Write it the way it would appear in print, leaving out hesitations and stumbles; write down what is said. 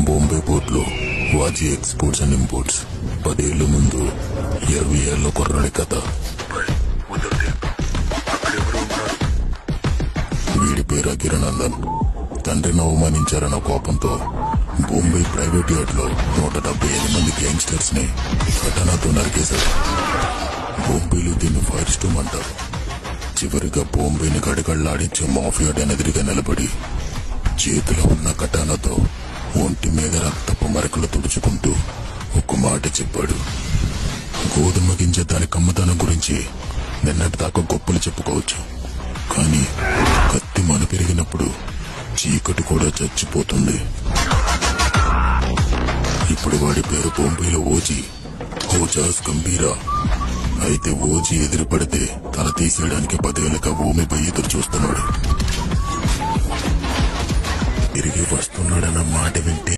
Bombay పోర్ట్లో వాజీ exports and imports 10 ఏళ్ల ముందు 20 ఏళ్ల కుర్రాడి కథ. వీడి పేరు అకిరణందన్. తండ్రిని అవమానించారన్న కోపంతో బాంబే ప్రైవేట్ యార్డ్ లో 175 మంది గ్యాంగ్స్టర్స్ ని కటానాతో నరికేశారు. బాంబేలో దీన్ని ఫైర్ స్టోమ్ అంటారు. చివరిగా బాంబేని గడగళ్లాడించే మాఫియా ఎదురుగా నిలబడి చేతిలో ఉన్న కటానాతో ఒంటి మీద రక్తపు మరకలు తుడుచుకుంటూ ఒక మాట చెప్పాడు. గోధుమ గింజ దాని కమ్మదనం గురించి నిన్నటి దాకా గొప్పలు చెప్పుకోవచ్చు, కానీ కత్తి మన పెరిగినప్పుడు చీకటి కూడా చచ్చిపోతుంది. ఇప్పుడు వాడి పేరు బాంబేలో ఓజీ, ఓజాస్ గంభీరా. అయితే ఓజీ ఎదురుపడితే తల తీసేయడానికి 10 ఏళ్ళగా భూమిపై ఎదురు చూస్తున్నాడు. తిరిగి వస్తున్నాడన్న మాట విని